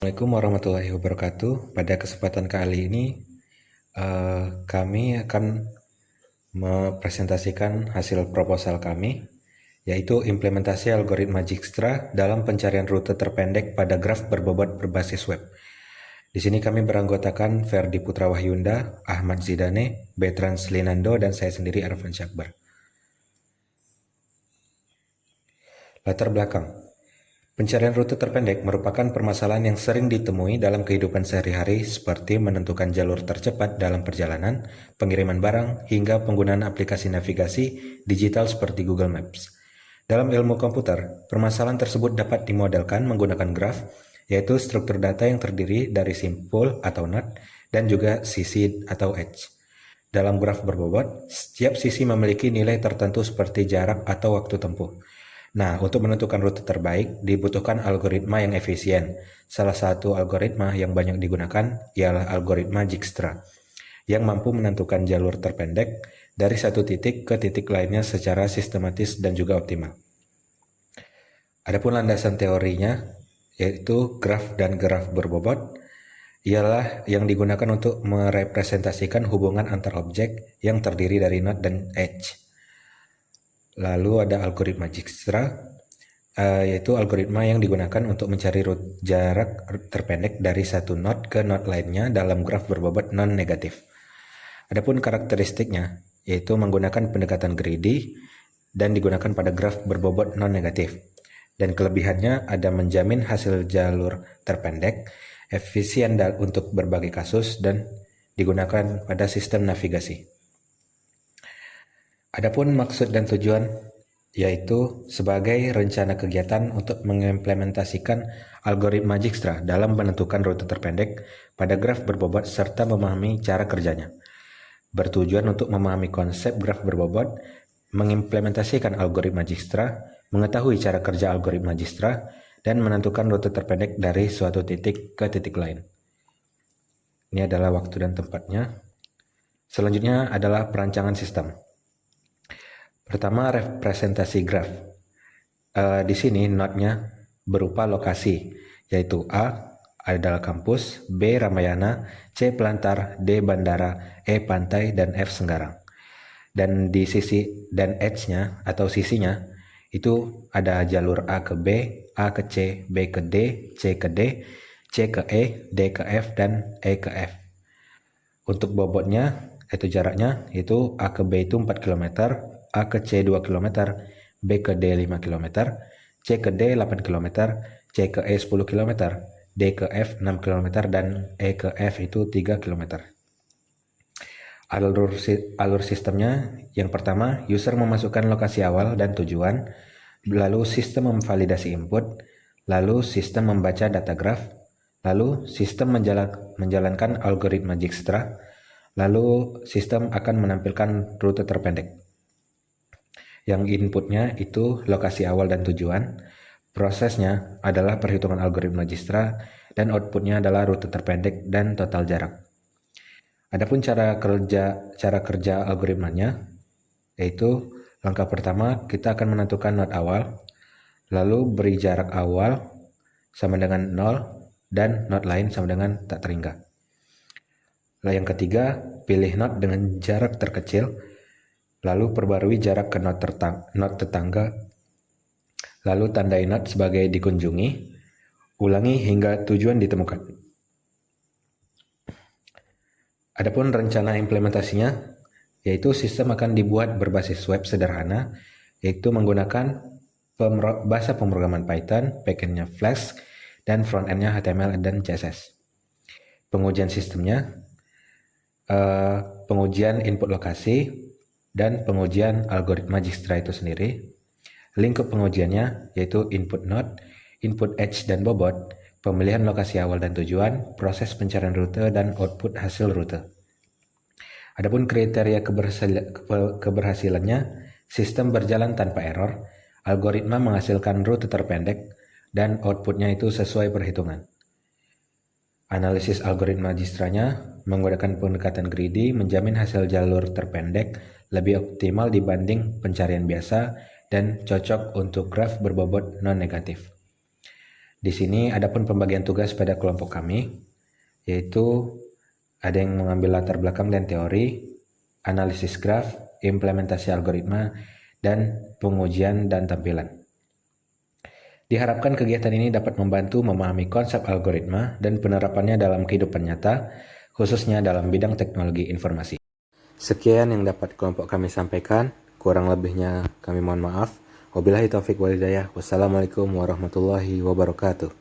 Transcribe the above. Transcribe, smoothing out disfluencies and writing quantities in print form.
Assalamualaikum warahmatullahi wabarakatuh. Pada kesempatan kali ini kami akan mempresentasikan hasil proposal kami, yaitu implementasi algoritma Dijkstra dalam pencarian rute terpendek pada graf berbobot berbasis web. Di sini kami beranggotakan Ferdi Putra Wahyunda, Ahmad Zidane, Bertrand Linando, dan saya sendiri Arfan Syakbar. Latar belakang. Pencarian rute terpendek merupakan permasalahan yang sering ditemui dalam kehidupan sehari-hari seperti menentukan jalur tercepat dalam perjalanan, pengiriman barang, hingga penggunaan aplikasi navigasi digital seperti Google Maps. Dalam ilmu komputer, permasalahan tersebut dapat dimodelkan menggunakan graf, yaitu struktur data yang terdiri dari simpul atau node dan juga sisi atau edge. Dalam graf berbobot, setiap sisi memiliki nilai tertentu seperti jarak atau waktu tempuh. Nah, untuk menentukan rute terbaik, dibutuhkan algoritma yang efisien. Salah satu algoritma yang banyak digunakan ialah algoritma Dijkstra, yang mampu menentukan jalur terpendek dari satu titik ke titik lainnya secara sistematis dan juga optimal. Adapun landasan teorinya, yaitu graf dan graf berbobot, ialah yang digunakan untuk merepresentasikan hubungan antar objek yang terdiri dari node dan edge. Lalu ada algoritma Dijkstra, yaitu algoritma yang digunakan untuk mencari jarak terpendek dari satu node ke node lainnya dalam graf berbobot non-negatif. Adapun karakteristiknya, yaitu menggunakan pendekatan greedy dan digunakan pada graf berbobot non-negatif. Dan kelebihannya ada menjamin hasil jalur terpendek, efisien untuk berbagai kasus, dan digunakan pada sistem navigasi. Adapun maksud dan tujuan yaitu sebagai rencana kegiatan untuk mengimplementasikan algoritma Dijkstra dalam menentukan rute terpendek pada graf berbobot serta memahami cara kerjanya. Bertujuan untuk memahami konsep graf berbobot, mengimplementasikan algoritma Dijkstra, mengetahui cara kerja algoritma Dijkstra, dan menentukan rute terpendek dari suatu titik ke titik lain. Ini adalah waktu dan tempatnya. Selanjutnya adalah perancangan sistem. Pertama, representasi graf. Di sini node-nya berupa lokasi, yaitu A adalah kampus, B Ramayana, C Pelantar, D Bandara, E Pantai, dan F Senggarang. Dan di sisi dan edge-nya atau sisinya itu ada jalur A ke B, A ke C, B ke D, C ke D, C ke E, D ke F, dan E ke F. Untuk bobotnya, itu jaraknya, itu A ke B itu 4 km, A ke C 2 km, B ke D 5 km, C ke D 8 km, C ke E 10 km, D ke F 6 km, dan E ke F itu 3 km. Alur sistemnya, yang pertama, user memasukkan lokasi awal dan tujuan, lalu sistem memvalidasi input, lalu sistem membaca data graf, lalu sistem menjalankan algoritma Dijkstra, lalu sistem akan menampilkan rute terpendek. Yang inputnya itu lokasi awal dan tujuan, prosesnya adalah perhitungan algoritma Dijkstra, dan outputnya adalah rute terpendek dan total jarak. Adapun cara kerja algoritmanya, yaitu langkah pertama kita akan menentukan node awal, lalu beri jarak awal sama dengan 0 dan node lain sama dengan tak terhingga. Lalu yang ketiga, pilih node dengan jarak terkecil, lalu perbarui jarak ke node tetangga, lalu tandai node sebagai dikunjungi, ulangi hingga tujuan ditemukan. Adapun rencana implementasinya, yaitu sistem akan dibuat berbasis web sederhana, yaitu menggunakan bahasa pemrograman Python, backend-nya Flask, dan front-end-nya HTML dan CSS. Pengujian sistemnya, pengujian input lokasi, dan pengujian algoritma Dijkstra itu sendiri. Link ke pengujiannya yaitu input node, input edge dan bobot, pemilihan lokasi awal dan tujuan, proses pencarian rute, dan output hasil rute. Adapun kriteria keberhasilannya, sistem berjalan tanpa error, algoritma menghasilkan rute terpendek, dan outputnya itu sesuai perhitungan. Analisis algoritma Dijkstranya menggunakan pendekatan greedy menjamin hasil jalur terpendek lebih optimal dibanding pencarian biasa dan cocok untuk graf berbobot non-negatif. Di sini ada pun pembagian tugas pada kelompok kami, yaitu ada yang mengambil latar belakang dan teori, analisis graf, implementasi algoritma, dan pengujian dan tampilan. Diharapkan kegiatan ini dapat membantu memahami konsep algoritma dan penerapannya dalam kehidupan nyata, khususnya dalam bidang teknologi informasi. Sekian yang dapat kelompok kami sampaikan, kurang lebihnya kami mohon maaf. Wabillahi taufiq wal hidayah. Wassalamualaikum warahmatullahi wabarakatuh.